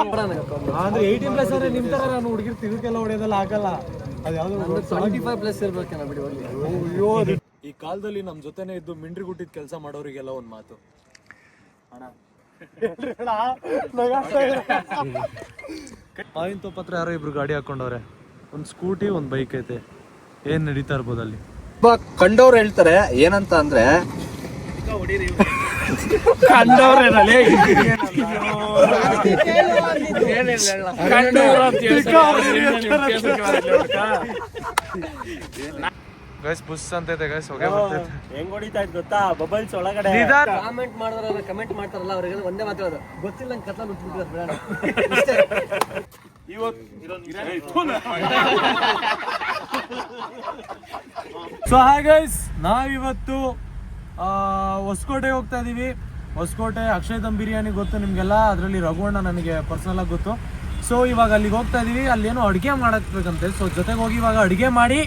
ಅಂದ್ರೆ 18+ ಅಂದ್ರೆ ನಿಮ್ ತರ ನಾನು ಹುಡುಗಿರ್ ತಿರುಕೆಲ್ಲ ಹೊಡೆಯೋದಲ್ಲ ಆಗಲ್ಲ. ಅದು ಯಾವ್ದು 25+ ಇರ್ಬೇಕೇನ ಬಿಡಿ. ಅಯ್ಯೋ ಈ ಕಾಲದಲ್ಲಿ ನಮ್ ಜೊತೆನೆ ಇದ್ದು ಮಿಂಡ್ರಿ ಗುಟ್ಟಿದ್ ಕೆಲಸ ಮಾಡೋರಿಗೆಲ್ಲ ಒಂದ್ ಮಾತು, ಮಾವಿನ ತೋಪತ್ರ ಯಾರೋ ಇಬ್ರು ಗಾಡಿ ಹಾಕೊಂಡವ್ರೆ, ಒಂದ್ ಸ್ಕೂಟಿ ಒಂದ್ ಬೈಕ್ ಐತೆ. ಏನ್ ನಡೀತಾ ಇರ್ಬೋದು ಅಲ್ಲಿ? ಕಂಡವ್ರು ಹೇಳ್ತಾರೆ ಏನಂತ ಅಂದ್ರೆ ಗೈಸ್ ಬುಸ್ ಅಂತೈತೆ ಗೈಸ್, ಹೊಗೆ ಬರ್ತೈತೆ. ಹೆಂಗ್ ಹೊಡಿತಾ ಇದ್ ಗೊತ್ತಾ ಬಬಲ್ಸ್ ಒಳಗಡೆ. ಕಾಮೆಂಟ್ ಮಾಡಿದ್ರೆ ಕಮೆಂಟ್ ಮಾಡ್ತಾರಲ್ಲ ಅವ್ರಿಗೆ ಒಂದೇ ಮಾತಾಡೋದು, ಗೊತ್ತಿಲ್ಲ ನಂಗೆ ಕತ್ಲ ಬಿಟ್ಬಿಟ್ಟಿದ್ದಾರೆ. ಸೊ ಹಾಯ್ ಗೈಸ್, ನಾವಿವತ್ತು ಹೊಸಕೋಟೆಗೆ ಹೋಗ್ತಾ ಇದೀವಿ. ಹೊಸಕೋಟೆ ಅಕ್ಷಯ್ ದಮ್ ಬಿರಿಯಾನಿ ಗೊತ್ತು ನಿಮಗೆಲ್ಲ, ಅದರಲ್ಲಿ ರಘುವಣ್ಣ ನನಗೆ ಪರ್ಸನಲ್ ಆಗಿ ಗೊತ್ತು. ಸೊ ಇವಾಗ ಅಲ್ಲಿಗೆ ಹೋಗ್ತಾ ಇದೀವಿ, ಅಲ್ಲೇನೋ ಅಡುಗೆ ಮಾಡಬೇಕಂತೆ. ಸೊ ಜೊತೆಗೆ ಹೋಗಿ ಇವಾಗ ಅಡುಗೆ ಮಾಡಿ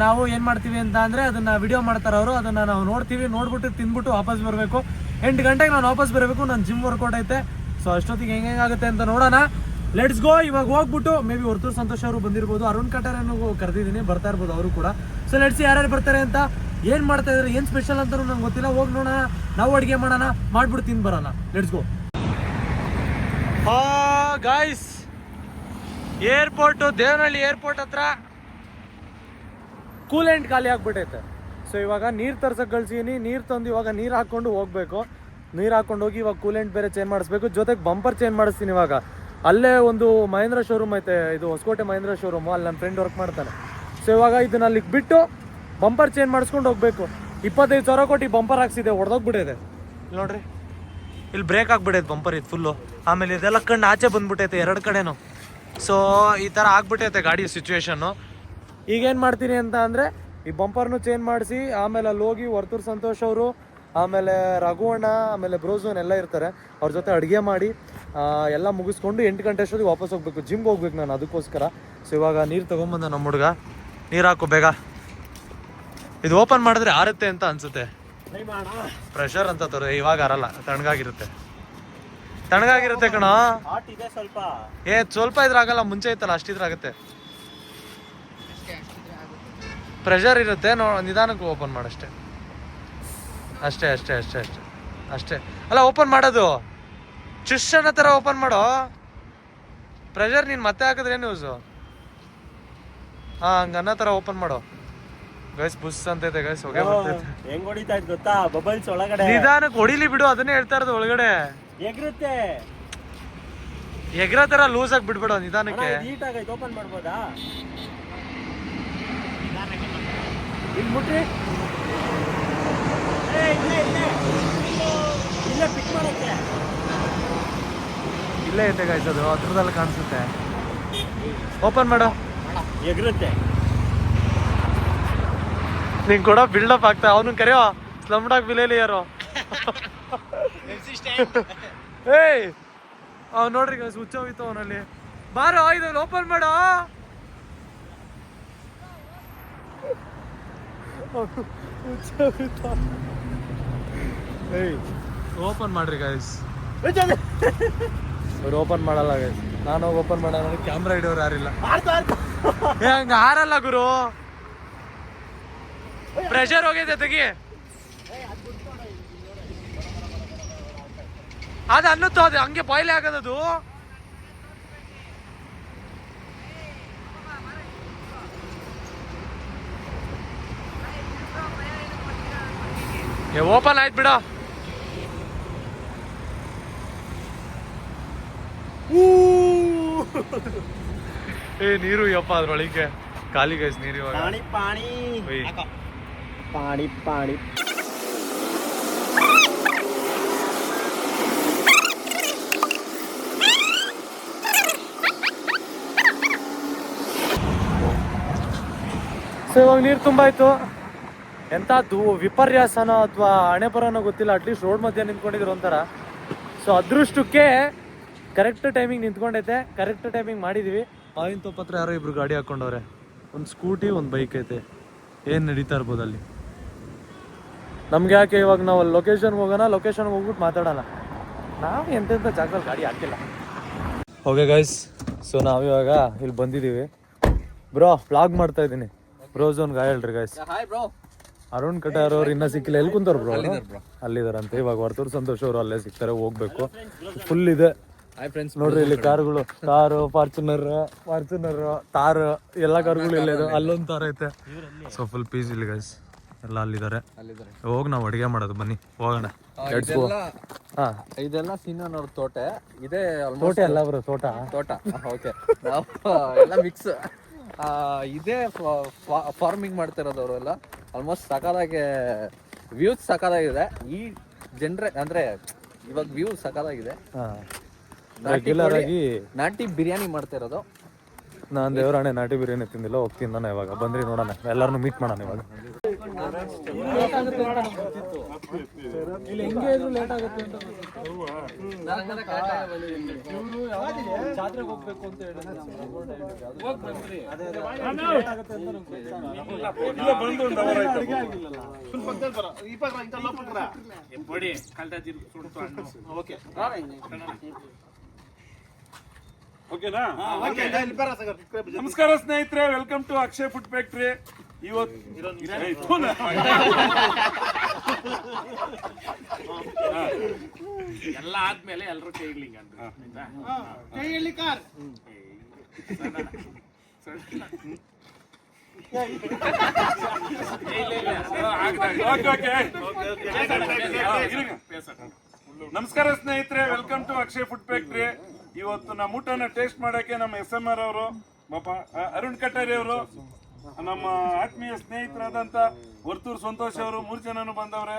ನಾವು ಏನು ಮಾಡ್ತೀವಿ ಅಂತ ಅಂದರೆ ಅದನ್ನು ವಿಡಿಯೋ ಮಾಡ್ತಾರೆ ಅವರು, ಅದನ್ನು ನಾವು ನೋಡ್ತೀವಿ. ನೋಡ್ಬಿಟ್ಟು ತಿಂದ್ಬಿಟ್ಟು ವಾಪಸ್ ಬರಬೇಕು. 8 ಗಂಟೆಗೆ ನಾನು ವಾಪಸ್ ಬರಬೇಕು, ನನ್ನ ಜಿಮ್ ವರ್ಕೌಟ್ ಐತೆ. ಸೊ ಅಷ್ಟೊತ್ತಿಗೆ ಹೆಂಗಾಗುತ್ತೆ ಅಂತ ನೋಡೋಣ. Let's go. ಇವಾಗ ಹೋಗ್ಬಿಟ್ಟು ಮೇ ಬಿ ವರ್ತೂರ್ ಸಂತೋಷ್ ಅವರು ಬಂದಿರ್ಬೋದು, ಅರುಣ್ ಕಟಾರನ್ನು ಕರೆದಿದ್ದೀನಿ, ಬರ್ತಾ ಇರ್ಬೋದು ಅವರು ಕೂಡ. ಸೊ ಲೆಟ್ಸ್ ಯಾರ್ಯಾರು ಬರ್ತಾರೆ ಅಂತ, ಏನು ಮಾಡ್ತಾ ಇದ್ದಾರೆ, ಏನು ಸ್ಪೆಷಲ್ ಅಂತ ನಂಗೆ ಗೊತ್ತಿಲ್ಲ. ಹೋಗಿ ನೋಡೋಣ, ನಾವು ಅಡುಗೆ ಮಾಡೋಣ, ಮಾಡ್ಬಿಟ್ಟು ತಿಂದು ಬರೋಣ. Let's go. Guys, airport Devanahalli airport ಹತ್ರ ಕೂಲೆಂಟ್ ಖಾಲಿ ಆಗ್ಬಿಟ್ಟೈತೆ. ಸೊ ಇವಾಗ ನೀರು ತರ್ಸಕ್ಕೆ ಕಳ್ಸಿದ್ದೀನಿ, ನೀರು ತಂದು ಇವಾಗ ನೀರು ಹಾಕ್ಕೊಂಡು ಹೋಗ್ಬೇಕು. ನೀರು ಹಾಕ್ಕೊಂಡು ಹೋಗಿ ಇವಾಗ ಕೂಲೆಂಟ್ ಬೇರೆ ಚೇಂಜ್ ಮಾಡಿಸ್ಬೇಕು, ಜೊತೆಗೆ ಬಂಪರ್ ಚೇಂಜ್ ಮಾಡಿಸ್ತೀನಿ. ಇವಾಗ ಅಲ್ಲೇ ಒಂದು ಮಹೇಂದ್ರ ಶೋರೂಮ್ ಐತೆ, ಇದು ಹೊಸಕೋಟೆ ಮಹೇಂದ್ರ ಶೋರೂಮು, ಅಲ್ಲಿ ನನ್ನ ಫ್ರೆಂಡ್ ವರ್ಕ್ ಮಾಡ್ತಾನೆ. ಸೊ ಇವಾಗ ಇದನ್ನ ಅಲ್ಲಿಗೆ ಬಿಟ್ಟು ಬಂಪರ್ ಚೇಂಜ್ ಮಾಡಿಸ್ಕೊಂಡು ಹೋಗ್ಬೇಕು. 25,000 ಕೊಟ್ಟು ಬಂಪರ್ ಹಾಕ್ಸಿದೆ, ಹೊಡೆದೋಗ್ಬಿಟ್ಟೈತೆ ನೋಡ್ರಿ. ಇಲ್ಲಿ ಬ್ರೇಕ್ ಆಗ್ಬಿಟ್ಟೈತೆ ಬಂಪರ್ ಇದು ಫುಲ್ಲು. ಆಮೇಲೆ ಇದೆಲ್ಲ ಕಣ್ಣು ಆಚೆ ಬಂದ್ಬಿಟ್ಟೈತೆ 2 ಕಡೆನೂ. ಸೊ ಈ ಥರ ಆಗ್ಬಿಟ್ಟೈತೆ ಗಾಡಿ ಸಿಚುವೇಶನ್ನು. ಈಗೇನು ಮಾಡ್ತೀನಿ ಅಂತ ಅಂದರೆ ಈ ಬಂಪರ್ನು ಚೇಂಜ್ ಮಾಡಿಸಿ, ಆಮೇಲೆ ಅಲ್ಲಿ ಹೋಗಿ ವರ್ತೂರ್ ಸಂತೋಷ್ ಅವರು, ಆಮೇಲೆ ರಘುವಣ್ಣ, ಆಮೇಲೆ ಬ್ರೋಝೋನ್ ಎಲ್ಲ ಇರ್ತಾರೆ, ಅವ್ರ ಜೊತೆ ಅಡುಗೆ ಮಾಡಿ ಎಲ್ಲ ಮುಗಿಸ್ಕೊಂಡು 8 ಗಂಟೆ ಅಷ್ಟೊತ್ತಿಗೆ ವಾಪಸ್ ಹೋಗ್ಬೇಕು. ಜಿಮ್ಗೆ ಹೋಗ್ಬೇಕು ನಾನು ಅದಕ್ಕೋಸ್ಕರ. ಸೊ ಇವಾಗ ನೀರು ತೊಗೊಂಬಂದ ನಮ್ಮ ಹುಡುಗ, ನೀರು ಹಾಕು ಬೇಗ. ಇದು ಓಪನ್ ಮಾಡಿದ್ರೆ ಆರುತ್ತೆ ಅಂತ ಅನ್ಸುತ್ತೆ, ಪ್ರೆಷರ್ ಅಂತ ತೋರ. ಇವಾಗ ಆರಲ್ಲ, ತಣ್ಣಗಾಗಿರುತ್ತೆ ಕಣ. ಸ್ವಲ್ಪ ಇದ್ರಾಗಲ್ಲ, ಮುಂಚೆ ಇತ್ತಲ್ಲ ಅಷ್ಟಿದ್ರಾಗುತ್ತೆ. ಪ್ರೆಷರ್ ಇರುತ್ತೆ, ನಿಧಾನಕ್ಕೆ ಓಪನ್ ಮಾಡಷ್ಟೇ. ಅಷ್ಟೇ ಅಲ್ಲ ಓಪನ್ ಮಾಡೋದು, ಚುಶ್ ಅನ್ನೋ ಥರ ಓಪನ್ ಮಾಡೋ. ಪ್ರೆಷರ್ ನೀನು ಮತ್ತೆ ಹಾಕಿದ್ರೆ ಏನು ಯೂಸು? ಹಂಗೆ ಅನ್ನೋ ಥರ ಓಪನ್ ಮಾಡೋ. ಗೈಸ್ ಬುಸ್ ಅಂತೈತೆ ಗೈಸ್, ಹೊಗೆ ಬರ್ತೈತೆ. ಹೆಂಗ್ ಹೊಡಿತಾ ಇದ್ ಗೊತ್ತಾ ಬಬಲ್ಸ್ ಒಳಗಡೆ. ನಿಧಾನಕ್ಕೆ ಹೊಡಿಲಿ ಬಿಡು, ಅದನ್ನೇ ಹೇಳ್ತಾ ಇರೋದು. ಒಳಗಡೆ ಎಗ್ರುತ್ತೆ, ಎಗ್ರ ಥರ ಲೂಸ್ ಆಗಿ ಬಿಡ್ಬೇಡ, ನಿಧಾನಕ್ಕೆ. ನೀಟಾಗೈತೆ, ಓಪನ್ ಮಾಡ್ಬೋದಾ? ಇಲ್ಲಿ ಮುಟ್ರಿ, ಇಲ್ಲೇ ಪಿಕ್ ಮಾಡಕ್ಕೆ. ಇಲ್ಲೇ ಐತೆ ಗೈಸ್, ಅದು ಹತ್ರದಲ್ಲಿ ಕಾಣಿಸುತ್ತೆ. ಓಪನ್ ಮಾಡು, ಎಗ್ರುತ್ತೆ. ನಿಂಗೆ ಕೂಡ ಬಿಲ್ಡಪ್ ಆಗ್ತಾ. ಅವನು ಕರೆಯೋ ಸ್ಲಮ್ ಡಾಗ್ ವಿಲೇನಿಯರು. ಏಯ್ ಅವ್ನು ನೋಡ್ರಿ ಗೈಸ್, ಹುಚ್ಚ ಹೋಯ್ತು ಅವನಲ್ಲಿ. ಬಾರೋ ಇದನ್ನು ಓಪನ್ ಮಾಡೋ. ಓಪನ್ ಮಾಡ್ರಿ ಗೈಸ್. ಅವ್ರು ಓಪನ್ ಮಾಡಲ್ಲ ಗೈಸ್, ನಾನು ಹೋಗಿ ಓಪನ್ ಮಾಡೋಣ. ಕ್ಯಾಮ್ರಾ ಹಿಡಿಯೋರು ಯಾರಿಲ್ಲ. ಹಂಗ ಹಾರಲ್ಲ ಗುರು, ಪ್ರೆಷರ್ ಹೋಗಿದೆ ತೆಗಿ. ಅದು ಅನ್ನುತ್ತೋ, ಅದು ಹಂಗೆ ಬಾಯ್ಲೆ ಆಗೋದದು. ಓಪನ್ ಆಯ್ತು ಬಿಡ. ನೀರು ಯಪ್ಪ ಅದ್ರೊಳಗೆ ಖಾಲಿ ಗೈಸ್ ನೀರು. ಇವಾಗ ಪಾಣಿ ಸೊ ಇವಾಗ ನೀರು ತುಂಬಾಯ್ತು. ಎಂಥ ವಿಪರ್ಯಾಸನೋ ಅಥವಾ ಹಣೆ ಬರೋನೋ ಗೊತ್ತಿಲ್ಲ, ಅಟ್ಲೀಸ್ಟ್ ರೋಡ್ ಮಧ್ಯೆ ನಿಂತ್ಕೊಂಡಿದ್ರು ಒಂಥರ. ಸೊ ಅದೃಷ್ಟಕ್ಕೆ ಕರೆಕ್ಟ್ ಟೈಮಿಂಗ್ ನಿಂತ್ಕೊಂಡೈತೆ, ಕರೆಕ್ಟ್ ಟೈಮಿಂಗ್ ಮಾಡಿದ್ದೀವಿ. ಮಾವಿನ ತೋಪತ್ರ ಯಾರೋ ಇಬ್ರು ಗಾಡಿ ಹಾಕ್ಕೊಂಡವ್ರೆ, ಒಂದು ಸ್ಕೂಟಿ ಒಂದು ಬೈಕ್ ಐತೆ. ಏನು ನಡೀತಾ ಇರ್ಬೋದು ಅಲ್ಲಿ? ನಮ್ಗೆ ಯಾಕೆ, ಇವಾಗ ನಾವು ಲೊಕೇಶನ್ಗೆ ಹೋಗೋಣ, ಲೊಕೇಶನ್ಗೆ ಹೋಗ್ಬಿಟ್ಟು ಮಾತಾಡೋಣ. ನಾವು ಎಂತೆಂಥ ಜಾಗದಲ್ಲಿ ಗಾಡಿ ಹಾಕಿಲ್ಲ. ಓಕೆ ಗೈಸ್, ಸೊ ನಾವಿವಾಗ ಇಲ್ಲಿ ಬಂದಿದ್ದೀವಿ. ಬ್ರೋ ವ್ಲಾಗ್ ಮಾಡ್ತಾ ಇದ್ದೀನಿ. ಬ್ರೋ ಝೋನ್ ಗಾಯ ಹೇಳ್ರಿ guys. Hi bro. Arun Qatar ಅವ್ರು ಇನ್ನೂ ಸಿಕ್ಕಿಲ್ಲ. ಎಲ್ಲಿ ಕುಂತಾರ ಬ್ರೋ? ಅಲ್ಲಿದಾರಂತೆ. ಇವಾಗ ವರ್ತೂರ್ ಸಂತೋಷ್ ಅವರು ಅಲ್ಲೇ ಸಿಗ್ತಾರೆ, ಹೋಗ್ಬೇಕು. ಫುಲ್ ಇದೆ. Hi friends. ನೋಡ್ರಿ ಇಲ್ಲಿ ಕಾರ್ಗಳು, ಕಾರು, ಫಾರ್ಚುನರ್, ತಾರ್, ಎಲ್ಲ ಕಾರ್ಗಳು ಇಲ್ಲೇ ಇದೆ. ಅಲ್ಲೊಂದು ತಾರ ಐತೆ. ಸೊ ಫುಲ್ ಪೀಸ್ ಇಲ್ಲಿ ಗೈಸ್, ಎಲ್ಲ ಅಲ್ಲಿದ್ದಾರೆ. ಹೋಗಿ ನಾವು ಅಡುಗೆ ಮಾಡೋದು, ಬನ್ನಿ ಹೋಗೋಣ. ಹಾ, ಇದೆಲ್ಲ ಸೀನಣ್ಣವ್ರ ತೋಟ ಇದೆ. ತೋಟ ಅಲ್ಲ ಬ್ರೋ, ತೋಟ. ಓಕೆ, ನಾವು ಎಲ್ಲ ಮಿಕ್ಸ್ ಇದೇ ಫಾರ್ಮಿಂಗ್ ಮಾಡ್ತಿರೋದು ಅವರೆಲ್ಲ. ಆಲ್ಮೋಸ್ಟ್ ಸಕಾಲಾಗಿ ವ್ಯೂಸ್ ಸಕಾಲಾಗಿದೆ. ಈ ಅಂದ್ರೆ ಇವಾಗ ವ್ಯೂ ಸಕಾಲಾಗಿದೆ. ರೆಗ್ಯುಲರ್ ಆಗಿ ನಾಟಿ ಬಿರಿಯಾನಿ ಮಾಡ್ತಾ ಇರೋದು. ನಾನು ದೇವರಾಣೆ ನಾಟಿ ಬಿರಿಯಾನಿ ತಿಂದಿಲ್ಲ, ಹೋಗ್ತೀನಿ ನಾನು. ಇವಾಗ ಬಂದ್ರಿ ನೋಡೋಣ, ಎಲ್ಲಾರನ್ನೂ ಮೀಟ್ ಮಾಡೋಣ ಇವಾಗ. ಜಾತ್ರೆಗೆ ಹೋಗ್ಬೇಕು ಅಂತ ಓಕೆನಾ? ನಮಸ್ಕಾರ ಸ್ನೇಹಿತರೆ, welcome to Akshay food factory. ಎಲ್ಲ ಆದ್ಮೇಲೆ ಎಲ್ರು ಕೈ ನಮಸ್ಕಾರ ಸ್ನೇಹಿತರೆ, welcome to Akshay food factory. ಇವತ್ತು ನಮ್ಮ ಊಟನ ಟೇಸ್ಟ್ ಮಾಡಕ್ಕೆ ನಮ್ಮ SMR ಅವರು, ಅರುಣ್ ಕಟಾರಿ ಅವರು, ನಮ್ಮ ಆತ್ಮೀಯ ಸ್ನೇಹಿತರಾದಂತ ವರ್ತೂರ್ ಸಂತೋಷ್ ಅವರು 3 ಜನನು ಬಂದವ್ರೆ.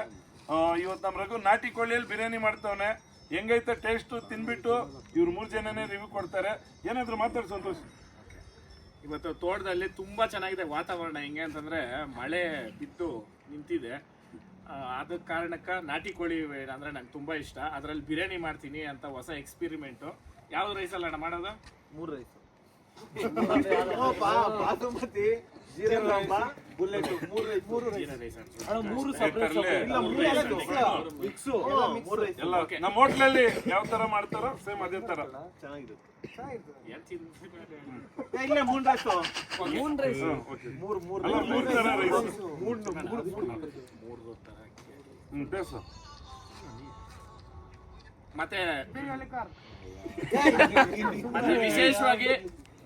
ಇವತ್ತು ನಮ್ಮ ರಘು ನಾಟಿ ಕೋಳಿಯಲ್ಲಿ ಬಿರಿಯಾನಿ ಮಾಡ್ತವನೆ. ಹೆಂಗೈತೆ ಟೇಸ್ಟ್ ತಿನ್ಬಿಟ್ಟು ಇವ್ರು 3 ಜನನೇ ರಿವ್ಯೂ ಕೊಡ್ತಾರೆ. ಏನಾದ್ರು ಮಾತಾಡಿ ಸಂತೋಷ್. ಇವತ್ತು ತೋಟದಲ್ಲಿ ತುಂಬಾ ಚೆನ್ನಾಗಿದೆ ವಾತಾವರಣ. ಹೆಂಗೆ ಅಂತಂದ್ರೆ ಮಳೆ ಬಿದ್ದು ನಿಂತಿದೆ. ಅದ ಕಾರಣಕ್ಕ ನಾಟಿ ಕೋಳಿ ಅಂದ್ರೆ ನಂಗೆ ತುಂಬಾ ಇಷ್ಟ. ಅದ್ರಲ್ಲಿ ಬಿರಿಯಾನಿ ಮಾಡ್ತೀನಿ ಅಂತ ಹೊಸ ಎಕ್ಸ್ಪೆರಿಮೆಂಟು. ಯಾವ್ದು ರೈಸ್ ಅಲ್ಲ ಅಣ್ಣ ಮಾಡೋದು? 3 ರೈಸ್. ನಮ್ಮ ಹೋಟ್ಲಲ್ಲಿ ಯಾವ ತರ ಮಾಡ್ತಾರೋ ಸೇಮ್ ಅದೇ ತರ. ಮತ್ತೆ ವಿಶೇಷವಾಗಿ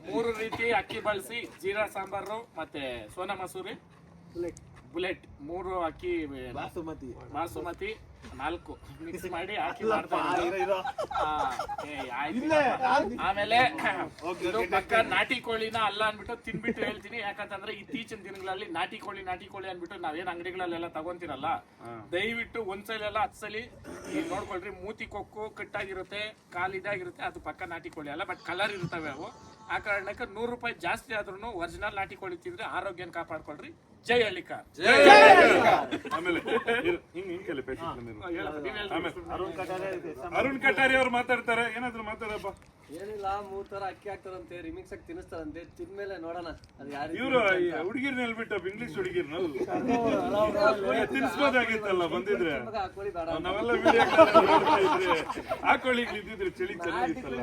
3 ರೀತಿ ಅಕ್ಕಿ ಬಳಸಿ ಜೀರಾ ಸಾಂಬಾರು ಮತ್ತೆ ಸೋನಾ ಮಸೂರಿ ಬುಲೆಟ್ 3 ಅಕ್ಕಿ ಬಾಸುಮತಿ 4 ಮಿಕ್ಸ್ ಮಾಡಿ ಹಾಕಿ ಮಾಡ್ತಾ ಇರೋದು. ಆಮೇಲೆ ಇದು ಪಕ್ಕ ನಾಟಿ ಕೋಳಿನ ಅಲ್ಲ ಅನ್ಬಿಟ್ಟು ತಿನ್ಬಿಟ್ಟು ಹೇಳ್ತೀನಿ. ಯಾಕಂತಂದ್ರೆ ಇತ್ತೀಚಿನ ದಿನಗಳಲ್ಲಿ ನಾಟಿ ಕೋಳಿ ಅನ್ಬಿಟ್ಟು ನಾವೇನ್ ಅಂಗಡಿಗಳಲ್ಲೆಲ್ಲ ತಗೊಂತಿರಲ್ಲ. ದಯವಿಟ್ಟು ಒಂದ್ಸಲ ಎಲ್ಲ 10 ಸಲ ಈಗ ನೋಡ್ಕೊಳ್ರಿ. ಮೂತಿ ಕೊಕ್ಕು ಕಟ್ಟಾಗಿರುತ್ತೆ, ಕಾಲು ಇದಾಗಿರುತ್ತೆ, ಅದು ಪಕ್ಕ ನಾಟಿ ಕೋಳಿ ಅಲ್ಲ, ಬಟ್ ಕಲರ್ ಇರ್ತವೆ ಅವು. ಆ ಕಾರಣಕ್ಕೆ 100 ರೂಪಾಯಿ ಜಾಸ್ತಿ ಆದ್ರೂ ಒರಿಜಿನಲ್ ನಾಟಿ ಕೋಳಿ ತಿಂದ್ರೆ ಆರೋಗ್ಯನ ಕಾಪಾಡ್ಕೊಳ್ರಿ. ಜೈ ಹಳ್ಳಿಕಾರ್. ಆಮೇಲೆ ಅರುಣ್ ಕಟಾರಿ ಅವ್ರು ಮಾತಾಡ್ತಾರೆ. ಏನಾದ್ರು ಮಾತಾಡಪ್ಪ. ಏನಿಲ್ಲ, 3 ತರ ಅಕ್ಕಿ ಹಾಕ್ತಾರಂತೆ, ರಿಮಿಕ್ಸ್ ಆಗಿ ತಿನ್ನಿಸ್ತಾರಂತೆ. ತಿಂದ್ಮೇಲೆ ನೋಡೋಣ ಅದು ಯಾರು. ಇವ್ರು ಹುಡುಗಿರ್ನ ಹೇಳ್ಬಿಟ್ಟು ಇಂಗ್ಲಿಷ್ ಹುಡುಗಿರ್ನ ತಿನ್ಸ್ಬೋದಾಗಿತ್ತಲ್ಲ ಬಂದಿದ್ರೆ. ನಾವೆಲ್ಲ ವಿಡಿಯೋ ನೋಡ್ತಾ ಇದ್ರೆ ಆ ಕೋಳಿ ಇದ್ದಿದ್ರೆ ಚಳಿ ಚೆನ್ನಾಗಿತ್ತಲ್ಲ.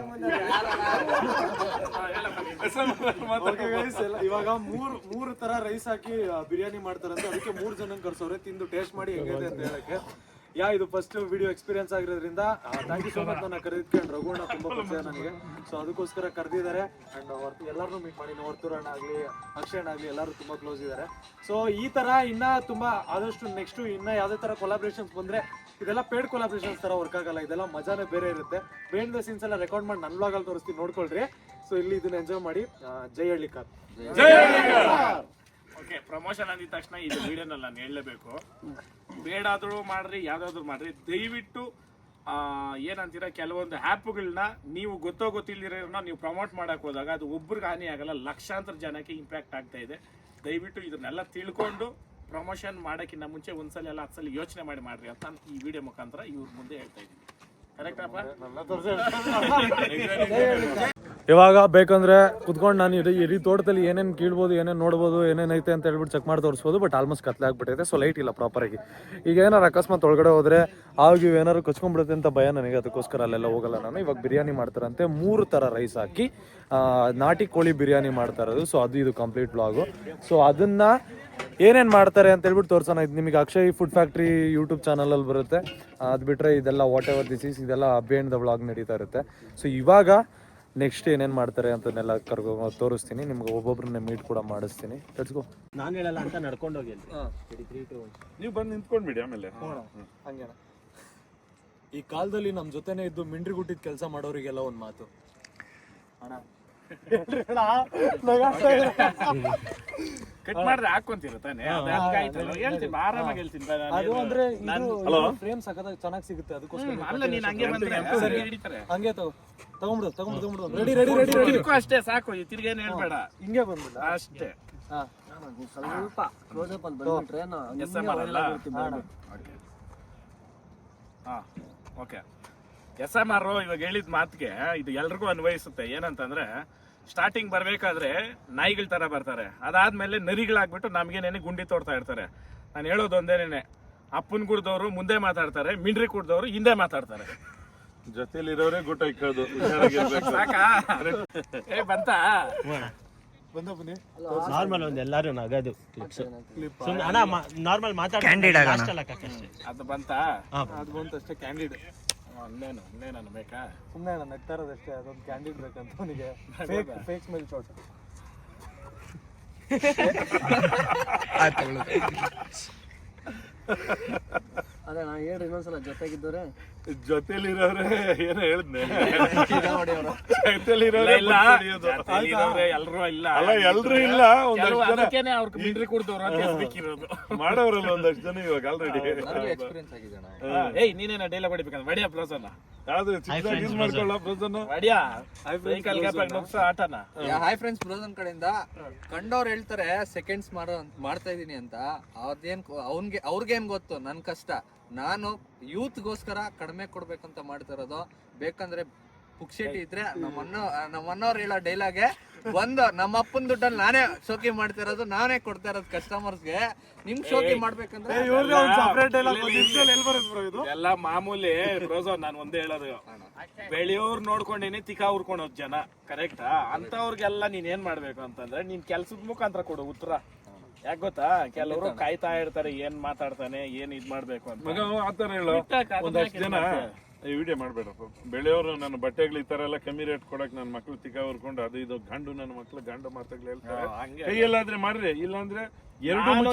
ಇವಾಗ 3 ತರ ರೈಸ್ ಹಾಕಿ ಬಿರಿಯಾನಿ ಮಾಡ್ತಾರಂತೆ. ಅದಕ್ಕೆ 3 ಜನ ಕರ್ಸೋರೆ, ತಿಂದು ಟೇಸ್ಟ್ ಮಾಡಿ ಹೆಂಗಿದೆ ಅಂತ ಹೇಳಕ್ಕೆ. ಇದು ಫಸ್ಟ್ ವಿಡಿಯೋ ಎಕ್ಸ್ಪೀರಿಯನ್ಸ್ ಆಗಿರೋದ್ರಿಂದ ಥ್ಯಾಂಕ್ ಯು ಸೋ ಮಚ್. ನನ್ನ ಕರೆದಿದ್ಕೊಂಡು ರಘುಣ್ಣ ತುಂಬಾ ಪರಿಚಯ ನನಗೆ. ಸೊ ಅದಕ್ಕೋಸ್ಕರ ಕರೆದಿದ್ದಾರೆ. ಅಂಡ್ ಎಲ್ಲರನ್ನೂ ಮೀಟ್ ಮಾಡಿ, ವರ್ತೂರಣ್ಣ ಆಗಲಿ, ಅಕ್ಷಯ್ ಆಗಲಿ, ಎಲ್ಲರೂ ತುಂಬಾ ಕ್ಲೋಸ್ ಇದ್ದಾರೆ. ಸೊ ಈ ತರ ಇನ್ನ ತುಂಬಾ ಆದಷ್ಟು ನೆಕ್ಸ್ಟ್ ಇನ್ನ ಯಾವುದೇ ತರ ಕೊಲಾಬ್ರೇಷನ್ಸ್ ಬಂದ್ರೆ, ಇದೆಲ್ಲ ಪೇಡ್ ಕೊಲಾಬ್ರೇಷನ್ಸ್ ತರ ವರ್ಕ್ ಆಗಲ್ಲ. ಇದೆಲ್ಲ ಮಜಾನೇ ಬೇರೆ ಇರುತ್ತೆ. ಬಿಹೈಂಡ್ ದ ಸೀನ್ಸ್ ಎಲ್ಲ ರೆಕಾರ್ಡ್ ಮಾಡಿ ನನ್ನ ವ್ಲಾಗ್ ಅಲ್ಲಿ ತೋರಿಸ್ತೀನಿ, ನೋಡ್ಕೊಳ್ರಿ. ಸೊ ಇಲ್ಲಿ ಇದನ್ನ ಎಂಜಾಯ್ ಮಾಡಿ. ಜೈ ಹಳ್ಳಿಕಾರ್. ಓಕೆ, ಪ್ರಮೋಷನ್ ಅಂದಿದ ತಕ್ಷಣ ಇದು ವಿಡಿಯೋನಲ್ಲಿ ನಾನು ಹೇಳಲೇಬೇಕು. ಬೇಡಾದ್ರೂ ಮಾಡ್ರಿ, ಯಾವ್ದಾದ್ರು ಮಾಡ್ರಿ, ದಯವಿಟ್ಟು ಏನಂತೀರ, ಕೆಲವೊಂದು ಆ್ಯಪ್ಗಳನ್ನ ನೀವು ಗೊತ್ತಿಲ್ದಿರೋನ ನೀವು ಪ್ರಮೋಟ್ ಮಾಡಕ್ ಹೋದಾಗ ಅದು ಒಬ್ರಿಗೆ ಹಾನಿ ಆಗಲ್ಲ, ಲಕ್ಷಾಂತರ ಜನಕ್ಕೆ ಇಂಪ್ಯಾಕ್ಟ್ ಆಗ್ತಾ ಇದೆ. ದಯವಿಟ್ಟು ಇದನ್ನೆಲ್ಲ ತಿಳ್ಕೊಂಡು ಪ್ರಮೋಷನ್ ಮಾಡೋಕ್ಕಿಂತ ಮುಂಚೆ ಒಂದ್ಸಲ ಎಲ್ಲ 10 ಸಲ ಯೋಚನೆ ಮಾಡ್ರಿ ಅಂತ ಈ ವಿಡಿಯೋ ಮುಖಾಂತರ ಇವ್ರ ಮುಂದೆ ಹೇಳ್ತಾ ಇದ್ದೀನಿ. ಕರೆಕ್ಟ್ ಅಪ್ಪ? ಇವಾಗ ಬೇಕಂದ್ರೆ ಕುತ್ಕೊಂಡು ನಾನು ಇಡೀ ತೋಟದಲ್ಲಿ ಏನೇನು ಕೀಳ್ಬೋದು, ಏನೇನು ನೋಡ್ಬೋದು, ಏನೇನೈತೆ ಅಂತ ಹೇಳ್ಬಿಟ್ಟು ಚೆಕ್ ಮಾಡಿ ತೋರಿಸ್ಬೋದು. ಬಟ್ ಆಲ್ಮೋಸ್ಟ್ ಕತ್ಲೆ ಆಗ್ಬಿಟ್ಟೈತೆ, ಸೊ ಲೈಟ್ ಇಲ್ಲ ಪ್ರಾಪರಾಗಿ. ಈಗ ಏನಾರು ಅಕಸ್ಮಾತ್ ಒಳಗಡೆ ಹೋದರೆ ಆವಾಗ ಏನಾರು ಕಚ್ಕೊಂಡ್ಬಿಡುತ್ತೆ ಅಂತ ಭಯ ನನಗೆ, ಅದಕ್ಕೋಸ್ಕರ ಅಲ್ಲೆಲ್ಲ ಹೋಗಲ್ಲ ನಾನು. ಇವಾಗ ಬಿರಿಯಾನಿ ಮಾಡ್ತಾರಂತೆ, 3 ಥರ ರೈಸ್ ಹಾಕಿ ನಾಟಿ ಕೋಳಿ ಬಿರಿಯಾನಿ ಮಾಡ್ತಾ ಇರೋದು. ಸೊ ಅದು ಇದು ಕಂಪ್ಲೀಟ್ ಬ್ಲಾಗು. ಸೊ ಅದನ್ನು ಏನೇನು ಮಾಡ್ತಾರೆ ಅಂತ ಹೇಳ್ಬಿಟ್ಟು ತೋರಿಸೋಣ. ಇದು ನಿಮಗೆ ಅಕ್ಷಯ್ ಫುಡ್ ಫ್ಯಾಕ್ಟ್ರಿ ಯೂಟ್ಯೂಬ್ ಚಾನಲಲ್ಲಿ ಬರುತ್ತೆ. ಅದು ಬಿಟ್ಟರೆ ಇದೆಲ್ಲ ವಾಟ್ ಎವರ್ ದಿಸ್ ಈಸ್, ಇದೆಲ್ಲ ಅಬ್ಬೇಣ್ದ ಬ್ಲಾಗ್ ನಡೀತಾ ಇರುತ್ತೆ. ಸೊ ಇವಾಗ ನೆಕ್ಸ್ಟ್ ಏನೇನು ಮಾಡ್ತಾರೆ ಅಂತನ್ನೆಲ್ಲ ತೋರಿಸ್ತೀನಿ ನಿಮ್ಗೆ, ಒಬ್ಬೊಬ್ರನ್ನ ಮೀಟ್ ಕೂಡ ಮಾಡಿಸ್ತೀನಿ. ಲೆಟ್ಸ್ ನಾನು ಹೇಳಲ್ಲ ಅಂತ ನಡ್ಕೊಂಡು ಹೋಗಿ ನೀವು ಬಂದು ನಿಂತ್ಕೊಂಡ್ಬಿಡಿ ಆಮೇಲೆ. ಹಂಗೇನ ಈ ಕಾಲದಲ್ಲಿ ನಮ್ಮ ಜೊತೆನೇ ಇದ್ದು ಮಿಂಡ್ರಿ ಗುಟ್ಟಿದ ಕೆಲಸ ಮಾಡೋರಿಗೆಲ್ಲ ಒಂದು ಮಾತು, ಅಣ್ಣ ಕಟ್ ಮಾಡಿದ್ರೆ ಹಾಕೊಂತೀರ ತಾನೆ, ಹೇಳ್ತೀನಿ ಆರಾಮಾಗಿ ಹೇಳ್ತೀನಿ. ಅದು ಅಂದ್ರೆ ಫ್ರೇಮ್ ಸಖತ್ ಚೆನ್ನಾಗಿ ಸಿಗುತ್ತೆ, ಅದಕ್ಕೋಸ್ಕರ. ಅಲ್ಲ ನೀನ್ ಹಂಗೆ ಬಂದ್ರೆ ಹಿಡಿತಾರೆ. ಹಂಗೆ ತಗೊಂಡ್ಬಿಡು. ರೆಡಿ ರೆಡಿ ರೆಡಿ ರೆಡಿ ಅಷ್ಟೇ ಸಾಕು, ತಿರ್ಗೇನು ಹೇಳ್ಬೇಡ, ಹಿಂಗೆ ಬಂದ್ಬಿಡ ಅಷ್ಟೇ. ಸ್ವಲ್ಪ ಕ್ಲೋಸ್ ಅಪ್ ಅಂತ ಬಂದ್ಬಿಟ್ರೆ SMR ಅಲ್ಲ. ಓಕೆ, SMR ಇವಾಗ ಹೇಳಿದ ಮಾತಿಗೆ ಇದು ಎಲ್ರಿಗೂ ಅನ್ವಯಿಸುತ್ತೆ. ಏನಂತಂದ್ರೆ ಸ್ಟಾರ್ಟಿಂಗ್ ಬರ್ಬೇಕಾದ್ರೆ ನಾಯಿಗಳ ತರ ಬರ್ತಾರೆ, ಅದಾದ್ಮೇಲೆ ನರಿಗಳಾಗ್ಬಿಟ್ಟು ನಮ್ಗೇನೇನೆ ಗುಂಡಿ ತೋಡ್ತಾ ಇರ್ತಾರೆ. ನಾನು ಹೇಳೋದು ಒಂದೇನೇನೆ, ಅಪ್ಪನ್ ಕುಡ್ದವ್ರು ಮುಂದೆ ಮಾತಾಡ್ತಾರೆ, ಮಿಂಡ್ರಿ ಕುಡ್ದವ್ರು ಹಿಂದೆ ಮಾತಾಡ್ತಾರೆ. ಜೊತೆಲಿ ಇರೋರೇ ಗುಟ್ಟ ಇಕ್ಕೋದು. ಸಾಕಾ? ಬಂತಾ ನಾರ್ಮಲ್ ಒಂದು ಎಲ್ಲಾರು ನಗದು ಅಣ್ಣ, ನಾರ್ಮಲ್ ಮಾತಾಡ ಅದು ಬಂತಾ? ಅದು ಬಂತು ಅಷ್ಟೇ. ಕ್ಯಾಂಡಿಡ್ ಇನ್ನೇನು ಬೇಕಾ? ಸುಮ್ಮನೆ ನಾನು ನಗ್ತಾ ಇರೋದಷ್ಟೇ. ಅದೊಂದು ಕ್ಯಾಂಡಿಡ್ ಬೇಕಂತ ಅವನಿಗೆ. Fake smell shot. ಅದೇ ನಾ ಹೇಳ್ರಿ ಇನ್ನೊಂದ್ಸಲ ಜೊತೆಗಿದ್ದವ್ರೆ ಜೊತೆಲಿರೋರೇ ಏನೋ ಹೇಳಿದ್ನೆ. ಎಲ್ರು ಇಲ್ಲ, ಅಲ್ಲ ಎಲ್ರು ಇಲ್ಲ, ಒಂದಷ್ಟು ಜನ ಅವ್ರಿಗೆ ಮಿಂಡ್ರಿ ಕುಡ್ದವ್ರು ಅಂತ ಹೆಸ್ರಿಕ್ಕಿರೋದು. ಮಾಡೋರಲ್ಲ ಒಂದಷ್ಟು ಜನ ಇವಾಗ ಆಲ್ರೆಡಿ. ಎಕ್ಸ್ಪೀರಿಯನ್ಸ್ ಆಗಿದೆ ಏಯ್ ನೀನೇನ ಡೈಲಾಗ್ ಹೊಡಿಬೇಕಂತ ವಡಿಯಾ ಪ್ಲೋಸನ್ನ ಯಾವ್ದು ಚಿಕ್ಕದಾಗಿ ಯೂಸ್ ಮಾಡ್ಕೊಳ್ಳ ಪ್ರೋಸನ್ನ ವಡಿಯಾ ಸೈಕಲ್ ಗ್ಯಾಪ್ ನುಗ್ಸ ಆಟನ. ಹಾಯ್ ಫ್ರೆಂಡ್ಸ್, ಬ್ರೋಸನ್ ಕಡೆಯಿಂದ ಕಂಡವ್ರು ಹೇಳ್ತಾರೆ ಸೆಕೆಂಡ್ಸ್ ಮಾಡ್ತಾ ಇದೀನಿ ಅಂತ. ಅವ್ರದೇನ್ ಅವ್ರಿಗೇನ್ ಗೊತ್ತು ನನ್ ಕಷ್ಟ. ನಾನು ಯೂತ್ಗೋಸ್ಕರ ಕಡಿಮೆ ಕೊಡ್ಬೇಕಂತ ಮಾಡ್ತಾ ಇರೋದು. ಬೇಕಂದ್ರೆ ಪುಕ್ಷೇಟಿ ಇದ್ರೆ ನಮ್ಮಣ್ಣವ್ರು ಹೇಳೋ ಡೈಲಾಗೆ ಒಂದು, ನಮ್ಮ ಅಪ್ಪನ ದುಡ್ಡಲ್ಲಿ ನಾನೇ ಶೋಕಿ ಮಾಡ್ತಾ ಇರೋದು, ನಾನೇ ಕೊಡ್ತಾ ಇರೋದು ಕಸ್ಟಮರ್ಸ್ಗೆ. ನಿಮ್ ಶೋಕಿ ಮಾಡ್ಬೇಕಂದ್ರೆ ಎಲ್ಲ ಮಾಮೂಲಿ ಪ್ರೋಸನ್. ನಾನು ಒಂದೇ ಹೇಳೋದು, ಬೆಳೆಯೋರ್ ನೋಡ್ಕೊಂಡೇನೆ ತಿಕಾ ಉರ್ಕೊಂಡೋದ್ ಜನ, ಕರೆಕ್ಟಾ? ಅಂತವ್ರಿಗೆಲ್ಲ ನೀನ್ ಏನ್ ಮಾಡ್ಬೇಕು ಅಂತಂದ್ರೆ ನೀನ್ ಕೆಲ್ಸದ ಮುಖಾಂತರ ಕೊಡು ಉತ್ತರ. ಯಾಕೆ ಗೊತ್ತಾ, ಕೆಲವರು ಕಾಯ್ತಾ ಇರ್ತಾರೆ ಏನ್ ಮಾತಾಡ್ತಾನೆ, ಏನ್ ಇದ್ ಮಾಡ್ಬೇಕು ಅಂತ. ಮಗ ಆತರ ಹೇಳೋ ಒಂದಷ್ಟು ಜನ ವಿಡಿಯೋ ಮಾಡ್ಬೇಡಪ್ಪ. ಬೆಳೆಯೋರು ನನ್ನ ಬಟ್ಟೆಗಳು ಈ ತರ ಎಲ್ಲ ಕಮ್ಮಿ ರೇಟ್ ಕೊಡಕ್ ನನ್ನ ಮಕ್ಳು ತಿಕ್ಕ ಉರ್ಕೊಂಡು ಅದು ಇದು ಗಂಡು ನನ್ನ ಮಕ್ಳು ಗಂಡು ಮಾತಾಗ್ಲಿ ಹೇಳ್ತಾರೆ. ಕೈಯಲ್ಲಾದ್ರೆ ಮಾಡ್ರಿ, ಇಲ್ಲಾಂದ್ರೆ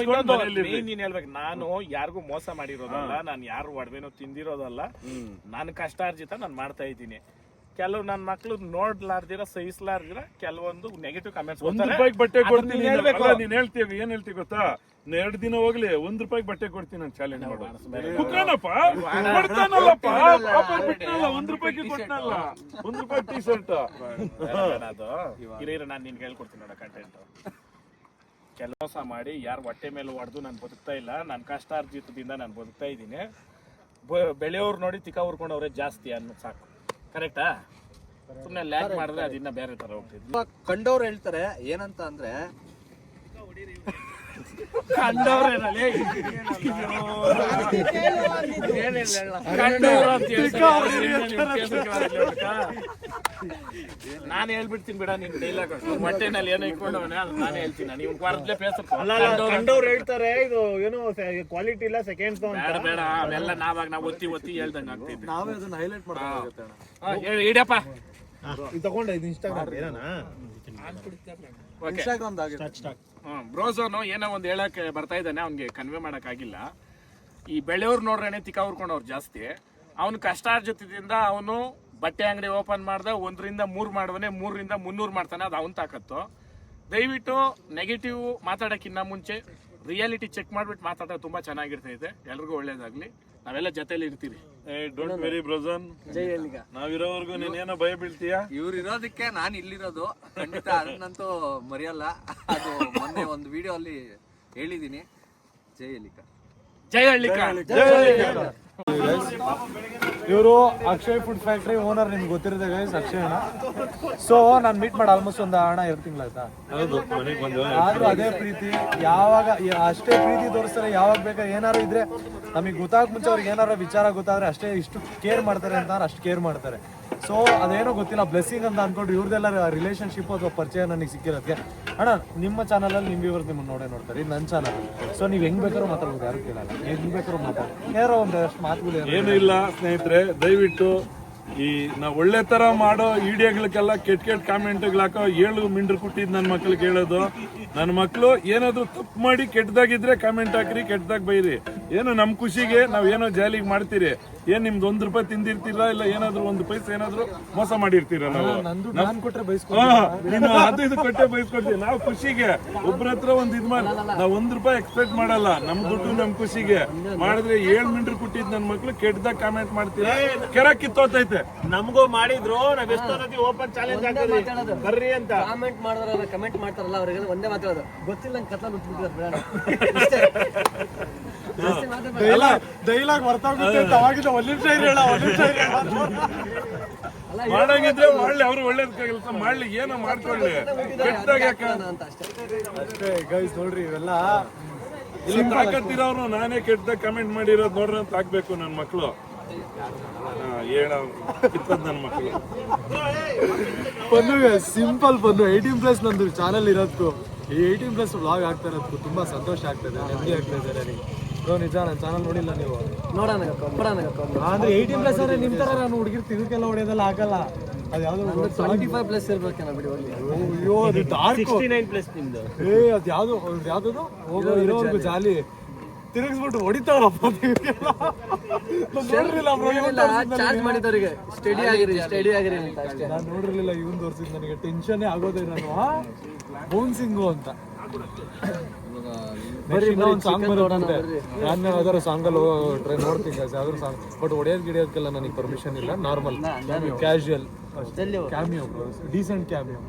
ನೀನ್ ಹೇಳ್ಬೇಕು. ನಾನು ಯಾರಿಗೂ ಮೋಸ ಮಾಡಿರೋದಲ್ಲ, ನಾನು ಯಾರು ಒಡವೆನೋ ತಿಂದಿರೋದಲ್ಲ, ನಾನು ಕಷ್ಟಾರ್ಜಿತ ನಾನು ಮಾಡ್ತಾ ಇದ್ದೀನಿ. ಕೆಲವು ನನ್ನ ಮಕ್ಳು ನೋಡ್ಲಾರ್ದಿರ ಸಹಿಸ್ಲಾರ್ದಿರ ಕೆಲವೊಂದು ನೆಗೆಟಿವ್ ಕಮೆಂಟ್ಸ್. ₹1 ಬಟ್ಟೆ ಕೊಡ್ತೀನಿ ನೀನ್ ಹೇಳ್ತೀವಿ. ಏನ್ ಹೇಳ್ತೀವಿ ಗೊತ್ತಾ, 2 ದಿನ ಹೋಗ್ಲಿ ₹1 ಬಟ್ಟೆ ಕೊಡ್ತೀನಿ ನಾನು ಚಾಲೆಂಜ್ ಮಾಡು. ಕುತ್ಕೊಳ್ಳಪ್ಪ, ಕೊಡ್ತಾನಲ್ಲಪ್ಪ, ಬಿಟ್ಟನಲ್ಲ, ₹1 ಕೊಟ್ಟನಲ್ಲ, ₹1 ಟೀ ಶರ್ಟ್. ಅದು ನಾನು ನಿನ್ಗೆ ಹೇಳ್ಕೊಡ್ತೀನಿ ನೋಡ ಕಂಟೆಂಟ್. ಕೆಲಸ ಮಾಡಿ ಯಾರು ಹೊಟ್ಟೆ ಮೇಲೆ ಹೊಡೆದು ನಾನು ಬದುಕ್ತಾ ಇಲ್ಲ, ನನ್ನ ಕಷ್ಟಾರ್ಜಿತದಿಂದ ನಾನು ಬದುಕ್ತಾ ಇದ್ದೀನಿ. ಬೆಳೆಯೋರು ನೋಡಿ ತಿಕ್ಕ ಉರ್ಕೊಂಡವ್ರೆ ಜಾಸ್ತಿ ಅನ್ನೋದು ಸಾಕು, ಕರೆಕ್ಟಾ? ಸುಮ್ಮನೆ ಲ್ಯಾಕ್ ಮಾಡಿದ್ರೆ ಅದಿನ್ನ ಬೇರೆ ತರ ಹೋಗ್ತಿದ್ವಿ. ಕಂಡವ್ರು ಹೇಳ್ತಾರೆ ಏನಂತ ಅಂದ್ರೆ, ನಾನು ಹೇಳ್ಬಿಡ್ತೀನಿ ಬಿಡ ನಿನ್ ಡೈಲಾಗ್. ಹೊಟ್ಟೆನಲ್ಲಿ ಏನೋ ಇಟ್ಕೊಂಡವನೇ ನಾನು ಹೇಳ್ತೀನಿ. ನೀವು ವಾರದ್ಲೇ ಕಂಡವ್ರು ಹೇಳ್ತಾರೆ ಇದು ಏನೋ ಕ್ವಾಲಿಟಿ ಇಲ್ಲ, ಸೆಕೆಂಡ್ಸ್ ಬೇಡ ಬೇಡ ಅವೆಲ್ಲ ನಾವು ಒತ್ತಿ ಹೇಳ್ದಂಗೆ ಆಗ್ತಿದ್ವಿ. ನಾವೇ ಅದನ್ನ ಹೈಲೈಟ್ ಮಾಡಬೇಕಾಗುತ್ತೆ ಅಣ್ಣ. ಇಡಪ್ಪ ತಗೊಂಡ ಇದು ಇನ್ಸ್ಟಾಗ್ರಾಮ್ ಬ್ರೋಸೋನು ಏನೋ ಒಂದು ಹೇಳಕ್ಕೆ ಬರ್ತಾ ಇದ್ದಾನೆ, ಅವ್ನಿಗೆ ಕನ್ವೆ ಮಾಡಕ್ ಆಗಿಲ್ಲ. ಈ ಬೆಳೆಯವ್ರು ನೋಡ್ರೇನೆ ತಿಕ್ಕ ಉರ್ಕೊಂಡವ್ರು ಜಾಸ್ತಿ. ಅವನು ಕಷ್ಟಾರ್ಜಿತದಿಂದ ಅವನು ಬಟ್ಟೆ ಅಂಗಡಿ ಓಪನ್ ಮಾಡ್ದ, 1 ರಿಂದ 3 ಮಾಡುವನೆ, 3 ರಿಂದ 300 ಮಾಡ್ತಾನೆ. ಅದು ಅವನ್ ತಾಕತ್ತು. ದಯವಿಟ್ಟು ನೆಗೆಟಿವ್ ಮಾತಾಡೋಕ್ಕಿಂತ ಮುಂಚೆ ರಿಯಾಲಿಟಿ ಚೆಕ್ ಮಾಡ್ಬಿಟ್ಟು ಮಾತಾಡೋದು ತುಂಬಾ ಚೆನ್ನಾಗಿರ್ತೈತೆ. ಎಲ್ರಿಗೂ ಒಳ್ಳೇದಾಗ್ಲಿ. ನಾವೆಲ್ಲ ಜೊತೆಲಿ ಇರ್ತೀವಿ. ಡೋಂಟ್ ವೆರಿ ಬ್ರೋಸನ್, ನಾವಿರೋವರೆಗೂ ನೀನೇನೋ ಭಯ ಬೀಳ್ತೀಯಾ? ಇವ್ರು ಇರೋದಕ್ಕೆ ನಾನು ಇಲ್ಲಿರೋದು. ಖಂಡಿತ ಅದನ್ನಂತೂ ಮರೆಯಲ್ಲ. ಅದು ಮೊನ್ನೆ ಒಂದು ವಿಡಿಯೋ ಅಲ್ಲಿ ಹೇಳಿದೀನಿ. ಜೈ ಅಲ್ಲಿಕ, ಜೈ ಹಳ್ಳಿಕ. ಇವರು ಅಕ್ಷಯ್ ಫುಡ್ ಫ್ಯಾಕ್ಟ್ರಿ ಓನರ್, ನಿಮ್ಗೆ ಗೊತ್ತಿರುತ್ತೆ ಗೈಸ್, ಅಕ್ಷಯ್ ಅಣ್ಣ. ಸೊ ನಾನು ಮೀಟ್ ಮಾಡಿ ಆಲ್ಮೋಸ್ಟ್ ಒಂದು 2 ತಿಂಗಳಾಯ್ತಾ. ಹೌದು, ಮನೆಗೆ ಬಂದು ಆದ್ರೂ ಅದೇ ಪ್ರೀತಿ, ಯಾವಾಗ ಅಷ್ಟೇ ಪ್ರೀತಿ ತೋರಿಸ್ತಾರೆ. ಯಾವಾಗ ಬೇಕಾದ್ರೆ ಏನಾರು ಇದ್ರೆ ನಮಗೆ ಗೊತ್ತಾಗ ಮುಂಚೆ ಅವ್ರಿಗೆ ಏನಾರ ವಿಚಾರ ಗೊತ್ತಾದ್ರೆ ಅಷ್ಟೇ ಇಷ್ಟು ಕೇರ್ ಮಾಡ್ತಾರೆ ಅಂತ ಅಷ್ಟು ಕೇರ್ ಮಾಡ್ತಾರೆ. ಸೊ ಅದೇನೋ ಗೊತ್ತಿಲ್ಲ, ಬ್ಲೆಸ್ಸಿಂಗ್ ಅಂತ ಅನ್ಕೊಂಡ್ರೆ ಇವ್ರದೆಲ್ಲ ರಿಲೇಷನ್ಶಿಪ್ ಅಥವಾ ಪರಿಚಯ ನನಗೆ ಸಿಕ್ಕಿರೋದಕ್ಕೆ. ಅಣ್ಣ ನಿಮ್ಮ ಚಾನಲಲ್ಲಿ ನಿಮ್ಮ ವ್ಯೂವರ್ಸ್ ನಿಮ್ಮನ್ನು ನೋಡ್ತಾರೆ, ಇದು ನನ್ನ ಚಾನಲ್. ಸೊ ನೀವು ಹೆಂಗ್ ಬೇಕಾದ್ರೂ ಮಾತಾಡ್ಬೋದು, ಯಾರು ಕೇಳಲ್ಲ, ಹೆಂಗ್ ಬೇಕಾದ್ರೂ ಮಾತಾಡಿ. ಏನಾರೋ ಒಂದಷ್ಟು ಮಾತುಗಳು ಏನು ಇಲ್ಲ ಸ್ನೇಹಿತರೆ, ದಯವಿಟ್ಟು ಈ ನಾವು ಒಳ್ಳೆ ತರ ಮಾಡೋ ವಿಡಿಯೋಗಳಿಗೆಲ್ಲ ಕೆಟ್ಟ ಕಾಮೆಂಟ್ಗಳು ಹಾಕೋ 7 ಮಿಂಡ್ರು ಕುಟ್ಟಿದ್ ನನ್ನ ಮಕ್ಳಿಗೆ ಹೇಳೋದು, ನನ್ನ ಮಕ್ಕಳು ಏನಾದ್ರು ತಪ್ಪು ಮಾಡಿ ಕೆಟ್ಟದಾಗಿದ್ರೆ ಕಾಮೆಂಟ್ ಹಾಕ್ರಿ, ಕೆಟ್ಟದಾಗ ಬೈರಿ. ಏನು ನಮ್ಮ ಖುಷಿಗೆ ನಾವು ಏನೋ ಜಾಲಿಗೆ ಮಾಡ್ತೀರಿ. ಏನ್ ನಿಮ್ದು ₹1 ತಿಂದಿರ್ತೀರಾ, ಇಲ್ಲ ಏನಾದ್ರು 1 ಪೈಸೆ ಏನಾದ್ರು ಮೋಸ ಮಾಡಿರ್ತೀರ ನಾವು. ನಾನು ಕೊಟ್ರೆ ಬೈಸ್ಕೊ, ನೀನು ಅದು ಇದು ಕೊಟ್ಟೆ ಬೈಸ್ಕೊಡ್ತೀವಿ ನಾವು ಖುಷಿಗೆ. ಒಬ್ರ ಹತ್ರ ಒಂದ್ ಇದ್ ಮಾಡಿ ನಾವು ₹1 ಎಕ್ಸ್ಪೆಕ್ಟ್ ಮಾಡಲ್ಲ, ನಮ್ ದುಡ್ಡು ನಮ್ ಖುಷಿಗೆ ಮಾಡಿದ್ರೆ 7 ಮಿಂಡ್ರು ಕುಟ್ಟಿದ್ ನನ್ನ ಮಕ್ಳು ಕೆಟ್ಟದಾಗ ಕಾಮೆಂಟ್ ಮಾಡ್ತೀರಾ, ಕೆರ ಕಿತ್ತೋತೈತೆ. ನಮಗೂ ಮಾಡಿದ್ರು, ನಾವ್ ಎಷ್ಟೊಂದು ಓಪನ್ ಚಾಲೆಂಜ್ ಹಾಕಿದ್ವಿ ಬರ್ರಿ ಅಂತ. ಕಾಮೆಂಟ್ ಮಾಡಿದ್ರಲ್ಲ, ಕಮೆಂಟ್ ಮಾಡ್ತಾರಲ್ಲ ಅವ್ರಿಗೆಲ್ಲ ಒಂದೇ ಮಾತಾಡೋದು, ಗೊತ್ತಿಲ್ಲ ಕತ್ಲ ಉಟ್ಬಿಟ್ಟಿದ್ದಾರೆ. ಡೈಲಾಗ್ ಹೊರತಾಗುತ್ತೆ ಅಂತ ಅವಾಗಿದ್ದ 1 ನಿಮಿಷ ಇರೋಣ, 1 ನಿಮಿಷ ಮಾಡಂಗಿದ್ರೆ ಮಾಡ್ಲಿ, ಅವ್ರು ಒಳ್ಳೇದ್ ಕೆಲಸ ಮಾಡ್ಲಿ, ಏನೋ ಮಾಡ್ಕೊಳ್ಳಿ, ಕೆಟ್ಟದಾಗ ಅಂತ ಅಷ್ಟೇ. ಅಷ್ಟೇ ಗೈಸ್. ನೋಡ್ರಿ ಇವೆಲ್ಲ ಇಲ್ಲಿ ತಾಕತ್ತಿರೋರು ನಾನೇ ಕೆಟ್ಟದಾಗ ಕಮೆಂಟ್ ಮಾಡಿರೋದು ನೋಡ್ರಿ ಅಂತ ಹಾಕ್ಬೇಕು ನನ್ನ ಮಕ್ಳು. ಹೇಳ ಕಿತ್ತದ್ ನನ್ನ ಮಕ್ಳು. ಪನ್ನು ಸಿಂಪಲ್ ಪನ್ನು 18+ ನಂದು ಚಾನಲ್ ಇರೋದಕ್ಕೂ ಈ 18+ ವ್ಲಾಗ್ ಆಗ್ತಾ ಇರೋದಕ್ಕೂ ತುಂಬಾ ಸಂತೋಷ ಆಗ್ತದೆ, ನೆಮ್ಮದಿ ಆಗ್ತದೆ ನನಗೆ. ನಿಜ ನನ್ನ ಚಾನಲ್ ನೋಡಿಲ್ಲ ನೀವು? ನೋಡೋಣ ಅಂದ್ರೆ 18+ ಅಂದ್ರೆ ನಿಮ್ ತರ ನಾನು ಹುಡುಗಿರ್ ತಿರುಗೆಲ್ಲ ಹೊಡೆಯೋದೆಲ್ಲ ಆಗಲ್ಲ. ಅದು ಯಾವ್ದು 25+ ಇರ್ಬೇಕೇನೋ ಬಿಡಿ ಹೋಗ್ಲಿ. ಅಯ್ಯೋ ಅದು ಡಾರ್ಕ್ 69+ ನಿಮ್ದು. ಅದು ಯಾವ್ದು ಹೋಗೋ ಇರೋವರೆಗೂ ಜಾಲಿ ತಿರುಗಿಸ್ಬಿಟ್ಟು ಹೊಡಿತಾರಪ್ಪ. ಚಾರ್ಜ್ ಮಾಡಿದವರಿಗೆ ಸ್ಟಡಿ ಆಗಿರಿ ಅಂತ ಅಷ್ಟೇ. ನಾನು ನೋಡಿರ್ಲಿಲ್ಲ, ಇವನ್ ತೋರಿಸಿದ್ ನನಗೆ ಟೆನ್ಷನ್ ಆಗೋದೇ. ನಾನು ಬೌನ್ಸಿಂಗು ಅಂತ ಒಂದು ಸಾಂಗ್ ಬರುತ್ತೆ, ನಾನು ಯಾವ್ದಾರು ಸಾಂಗಲ್ಲಿ ಟ್ರೈ ನೋಡ್ತೀನಿ ಯಾವ್ದಾದ್ರು ಸಾಂಗ್. ಬಟ್ ಗಿಡಿಯೋದಕ್ಕೆಲ್ಲ ನನಗೆ ಪರ್ಮಿಷನ್ ಇಲ್ಲ. Normal casual cameo, decent cameo,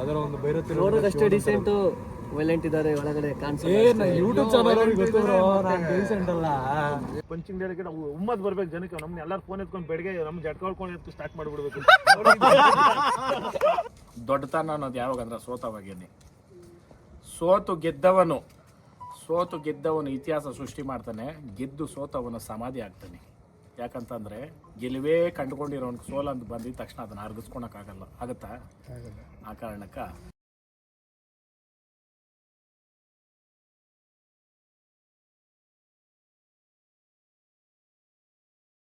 ಅದರ ಒಂದು ಬೇರೆ ಅಷ್ಟೇ ಡಿಸೆಂಟ್ ವೈಲೆಂಟ್ ಇದಾರೆ ಒಳಗಡೆ ಕಾಣಿಸ್ತಾರೆ. ಯೂಟ್ಯೂಬ್ ಚಾನಲ್ ಅವ್ರಿಗೆ ಗೊತ್ತು ನಾನು ಡೀಸೆಂಟ್ ಅಲ್ಲ. ಪಂಚಿಂಗ್ ಡೇಗೆ ನಾವು ಉಮ್ಮದ್ ಬರ್ಬೇಕು ಜನಕ್ಕೆ. ನಮ್ನ ಎಲ್ಲಾರು ಫೋನ್ ಎತ್ಕೊಂಡು ಬೆಳಗ್ಗೆ ನಮ್ ಜಟ್ಕೊಳ್ಕೊಂಡು ಸ್ಟಾರ್ಟ್ ಮಾಡ್ಬಿಡ್ಬೇಕು. ದೊಡ್ಡತನ ಅನ್ನೋದು ಯಾವಾಗ ಅಂದ್ರೆ ಸೋತವಾಗೇನೆ. ಸೋತು ಗೆದ್ದವನು ಇತಿಹಾಸ ಸೃಷ್ಟಿ ಮಾಡ್ತಾನೆ, ಗೆದ್ದು ಸೋತವನು ಸಮಾಧಿ ಆಗ್ತಾನೆ. ಯಾಕಂತಂದ್ರೆ ಗೆಲುವೇ ಕಂಡುಕೊಂಡಿರೋನ್ ಸೋಲಂತ ಬಂದಿದ ತಕ್ಷಣ ಅದನ್ನ ಅರ್ಗಿಸ್ಕೊಳಕ್ ಆಗಲ್ಲ, ಆಗುತ್ತಾ? ಆ ಕಾರಣಕ್ಕ